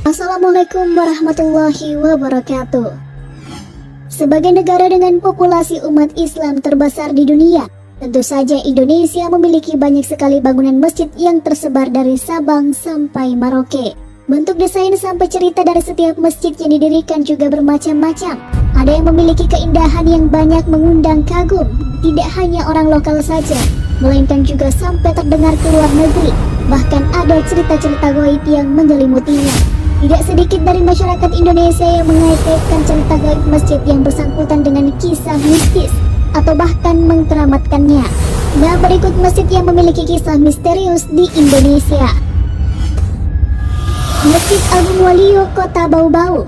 Assalamualaikum warahmatullahi wabarakatuh. Sebagai negara dengan populasi umat Islam terbesar di dunia, tentu saja Indonesia memiliki banyak sekali bangunan masjid yang tersebar dari Sabang sampai Merauke. Bentuk desain sampai cerita dari setiap masjid yang didirikan juga bermacam-macam. Ada yang memiliki keindahan yang banyak mengundang kagum, tidak hanya orang lokal saja, melainkan juga sampai terdengar ke luar negeri. Bahkan ada cerita-cerita gaib yang menyelimutinya. Tidak sedikit dari masyarakat Indonesia yang mengait-ngaitkan cerita gaib masjid yang bersangkutan dengan kisah mistis atau bahkan mengkeramatkannya. Nah, berikut masjid yang memiliki kisah misterius di Indonesia. Masjid Agung Waluyo, Kota Bau-Bau.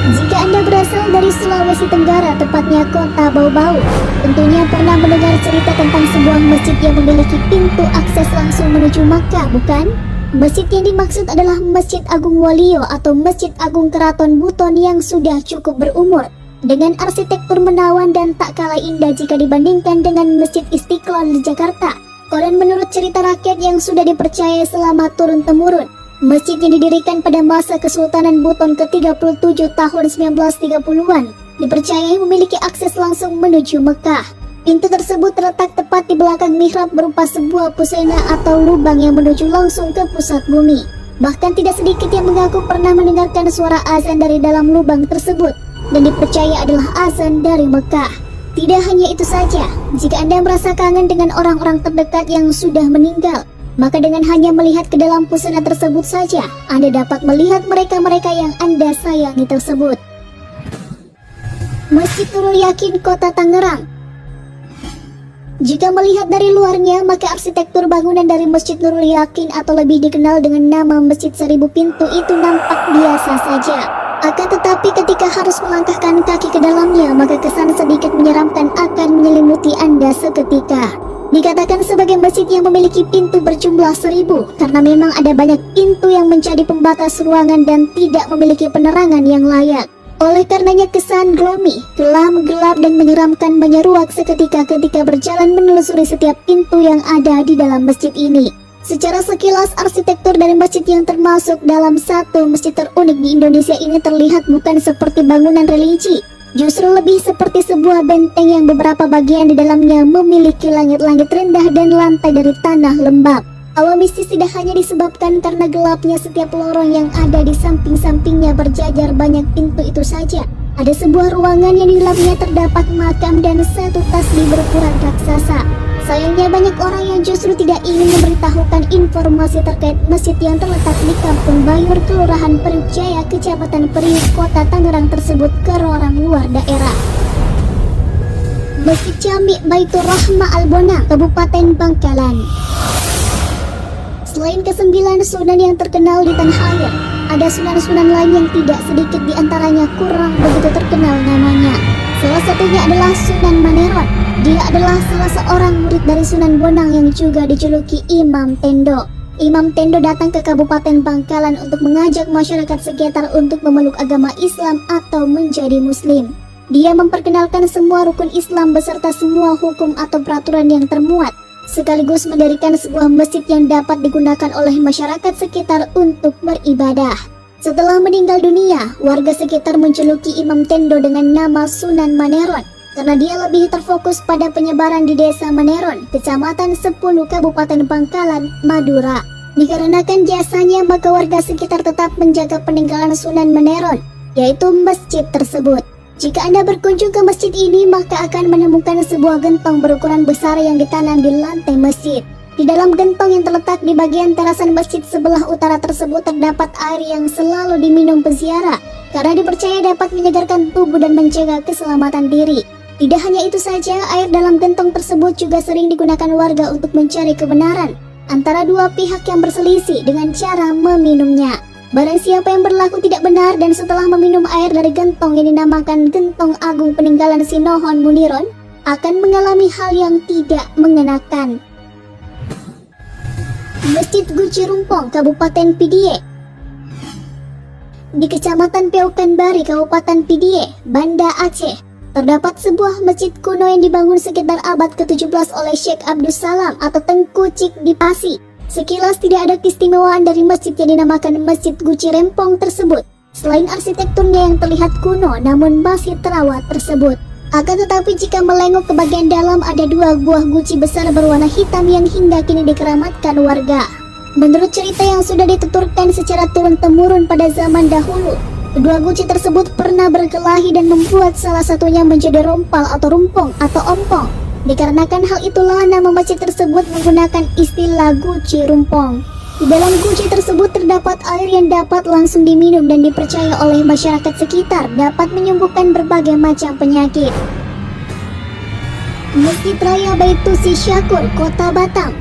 Jika Anda berasal dari Sulawesi Tenggara, tepatnya Kota Bau-Bau, tentunya pernah mendengar cerita tentang sebuah masjid yang memiliki pintu akses langsung menuju Makkah, bukan? Masjid yang dimaksud adalah Masjid Agung Waluyo atau Masjid Agung Keraton Buton yang sudah cukup berumur, dengan arsitektur menawan dan tak kalah indah jika dibandingkan dengan Masjid Istiqlal di Jakarta. Konon menurut cerita rakyat yang sudah dipercaya selama turun-temurun, masjid yang didirikan pada masa Kesultanan Buton ke-37 tahun 1930-an dipercayai memiliki akses langsung menuju Mekah. Pintu tersebut terletak tepat di belakang mihrab berupa sebuah pusena atau lubang yang menuju langsung ke pusat bumi. Bahkan tidak sedikit yang mengaku pernah mendengarkan suara azan dari dalam lubang tersebut dan dipercaya adalah azan dari Mekah. Tidak hanya itu saja, jika Anda merasa kangen dengan orang-orang terdekat yang sudah meninggal, maka dengan hanya melihat ke dalam pusena tersebut saja, Anda dapat melihat mereka-mereka yang Anda sayangi tersebut. Masjid Nurul Yakin, Kota Tangerang. Jika melihat dari luarnya, maka arsitektur bangunan dari Masjid Nurul Yakin atau lebih dikenal dengan nama Masjid Seribu Pintu itu nampak biasa saja. Akan tetapi ketika harus melangkahkan kaki ke dalamnya, maka kesan sedikit menyeramkan akan menyelimuti Anda seketika. Dikatakan sebagai masjid yang memiliki pintu berjumlah 1000 karena memang ada banyak pintu yang menjadi pembatas ruangan dan tidak memiliki penerangan yang layak. Oleh karenanya kesan gloomy, kelam, gelap dan menyeramkan menyeruak seketika ketika berjalan menelusuri setiap pintu yang ada di dalam masjid ini. Secara sekilas arsitektur dari masjid yang termasuk dalam satu masjid terunik di Indonesia ini terlihat bukan seperti bangunan religi, justru lebih seperti sebuah benteng yang beberapa bagian di dalamnya memiliki langit-langit rendah dan lantai dari tanah lembab. Hawa mistis tidak hanya disebabkan karena gelapnya setiap lorong yang ada di samping-sampingnya berjajar banyak pintu itu saja. Ada sebuah ruangan yang di dalamnya terdapat makam dan satu tasbih berukuran raksasa. Sayangnya banyak orang yang justru tidak ingin memberitahukan informasi terkait masjid yang terletak di Kampung Bayur, Kelurahan Periuk Jaya, Kecamatan Periuk, Kota Tangerang tersebut ke orang luar daerah. Masjid Jami Baitur Rahmah Albona, Kabupaten Bangkalan. Selain ke-9 sunan yang terkenal di tanah air, ada sunan-sunan lain yang tidak sedikit diantaranya kurang begitu terkenal namanya. Salah satunya adalah Sunan Maneron. Dia adalah salah seorang murid dari Sunan Bonang yang juga dijuluki Imam Tendo. Imam Tendo datang ke Kabupaten Bangkalan untuk mengajak masyarakat sekitar untuk memeluk agama Islam atau menjadi Muslim. Dia memperkenalkan semua rukun Islam beserta semua hukum atau peraturan yang termuat, sekaligus mendirikan sebuah masjid yang dapat digunakan oleh masyarakat sekitar untuk beribadah. Setelah meninggal dunia, warga sekitar menjuluki Imam Tendo dengan nama Sunan Maneron karena dia lebih terfokus pada penyebaran di Desa Maneron, Kecamatan 10, Kabupaten Bangkalan, Madura. Dikarenakan jasanya, maka warga sekitar tetap menjaga peninggalan Sunan Maneron, yaitu masjid tersebut. Jika Anda berkunjung ke masjid ini, maka akan menemukan sebuah gentong berukuran besar yang ditanam di lantai masjid. Di dalam gentong yang terletak di bagian terasan masjid sebelah utara tersebut terdapat air yang selalu diminum peziarah karena dipercaya dapat menyegarkan tubuh dan menjaga keselamatan diri. Tidak hanya itu saja, air dalam gentong tersebut juga sering digunakan warga untuk mencari kebenaran antara dua pihak yang berselisih dengan cara meminumnya. Barang siapa yang berlaku tidak benar dan setelah meminum air dari gentong yang dinamakan Gentong Agung peninggalan Sinohon Muniron akan mengalami hal yang tidak mengenakan. Masjid Guci Rumpong, Kabupaten Pidie. Di Kecamatan Peaukanbari, Kabupaten Pidie, Banda Aceh, terdapat sebuah masjid kuno yang dibangun sekitar abad ke-17 oleh Syekh Abdus Salam atau Tengku Cik di Pasi. Sekilas tidak ada keistimewaan dari masjid yang dinamakan Masjid Guci Rempong tersebut, selain arsitekturnya yang terlihat kuno namun masih terawat tersebut. Akan tetapi jika melengok ke bagian dalam ada dua buah guci besar berwarna hitam yang hingga kini dikeramatkan warga. Menurut cerita yang sudah dituturkan secara turun-temurun pada zaman dahulu, kedua guci tersebut pernah berkelahi dan membuat salah satunya menjadi rompal atau rumpong atau ompong. Dikarenakan hal itulah nama masjid tersebut menggunakan istilah Guci Rumpong. Di dalam guci tersebut terdapat air yang dapat langsung diminum dan dipercaya oleh masyarakat sekitar dapat menyembuhkan berbagai macam penyakit. Masjid Raya Baitusi Syakur, Kota Batam.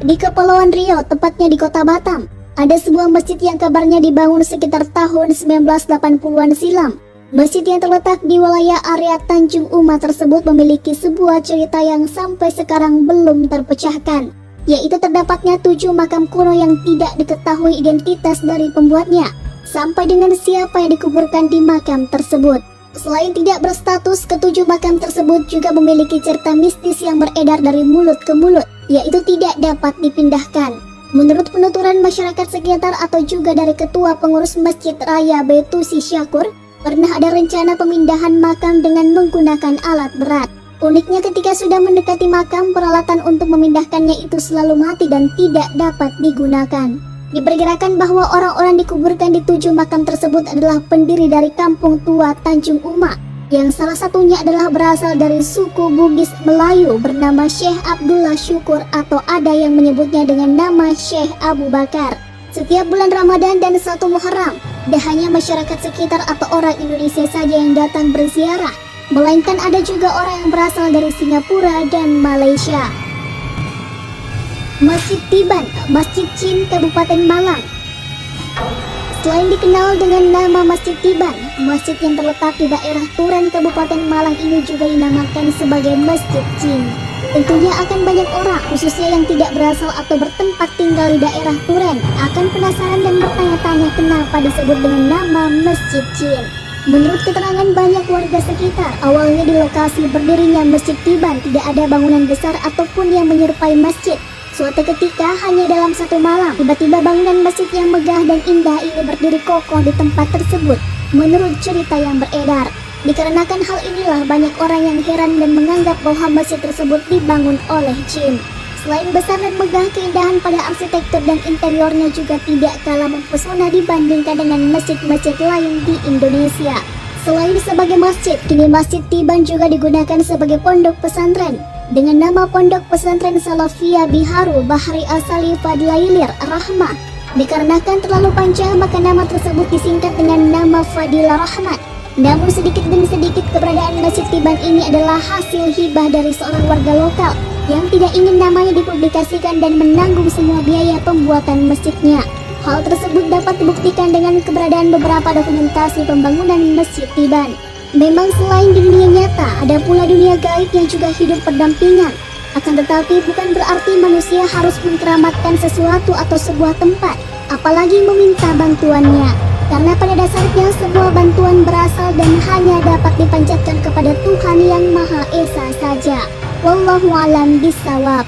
Di Kepulauan Riau, tepatnya di Kota Batam, ada sebuah masjid yang kabarnya dibangun sekitar tahun 1980-an silam. Masjid yang terletak di wilayah area Tanjung Uma tersebut memiliki sebuah cerita yang sampai sekarang belum terpecahkan, yaitu terdapatnya 7 makam kuno yang tidak diketahui identitas dari pembuatnya, sampai dengan siapa yang dikuburkan di makam tersebut. Selain tidak berstatus, ketujuh makam tersebut juga memiliki cerita mistis yang beredar dari mulut ke mulut, yaitu tidak dapat dipindahkan. Menurut penuturan masyarakat sekitar atau juga dari Ketua Pengurus Masjid Raya Baitusi Syakur, pernah ada rencana pemindahan makam dengan menggunakan alat berat. Uniknya ketika sudah mendekati makam, peralatan untuk memindahkannya itu selalu mati dan tidak dapat digunakan. Diperkirakan bahwa orang-orang dikuburkan di 7 makam tersebut adalah pendiri dari kampung tua Tanjung Uma, yang salah satunya adalah berasal dari suku Bugis Melayu bernama Syekh Abdullah Syukur atau ada yang menyebutnya dengan nama Syekh Abu Bakar. Setiap bulan Ramadan dan 1 Muharram, tidak hanya masyarakat sekitar atau orang Indonesia saja yang datang berziarah, melainkan ada juga orang yang berasal dari Singapura dan Malaysia. Masjid Tiban, Masjid Chin, Kabupaten Malang. Selain dikenal dengan nama Masjid Tiban, masjid yang terletak di daerah Turen, Kabupaten Malang ini juga dinamakan sebagai Masjid Chin. Tentunya akan banyak orang, khususnya yang tidak berasal atau bertempat tinggal di daerah Turen, akan penasaran dan bertanya-tanya kenapa disebut dengan nama Masjid Chin. Menurut keterangan banyak warga sekitar, awalnya di lokasi berdirinya Masjid Tiban tidak ada bangunan besar ataupun yang menyerupai masjid. Suatu ketika, hanya dalam 1 malam, tiba-tiba bangunan masjid yang megah dan indah ini berdiri kokoh di tempat tersebut, menurut cerita yang beredar. Dikarenakan hal inilah banyak orang yang heran dan menganggap bahwa masjid tersebut dibangun oleh jin. Selain besar dan megah, keindahan pada arsitektur dan interiornya juga tidak kalah mempesona dibandingkan dengan masjid-masjid lain di Indonesia. Selain sebagai masjid, kini Masjid Tiban juga digunakan sebagai pondok pesantren dengan nama Pondok Pesantren Salafiyah Biharu Bahri Asali Fadlailir Rahmah. Dikarenakan terlalu panjang, maka nama tersebut disingkat dengan nama Fadilah Rahmat. Namun sedikit demi sedikit keberadaan Masjid Tiban ini adalah hasil hibah dari seorang warga lokal yang tidak ingin namanya dipublikasikan dan menanggung semua biaya pembuatan masjidnya. Hal tersebut dapat dibuktikan dengan keberadaan beberapa dokumentasi pembangunan Masjid Tiban. Memang selain di dunia nyata, ada pula dunia gaib yang juga hidup berdampingan. Akan tetapi bukan berarti manusia harus mengkeramatkan sesuatu atau sebuah tempat, apalagi meminta bantuannya. Karena pada dasarnya sebuah bantuan berasal dan hanya dapat dipanjatkan kepada Tuhan Yang Maha Esa saja. Wallahu a'lam bishawab.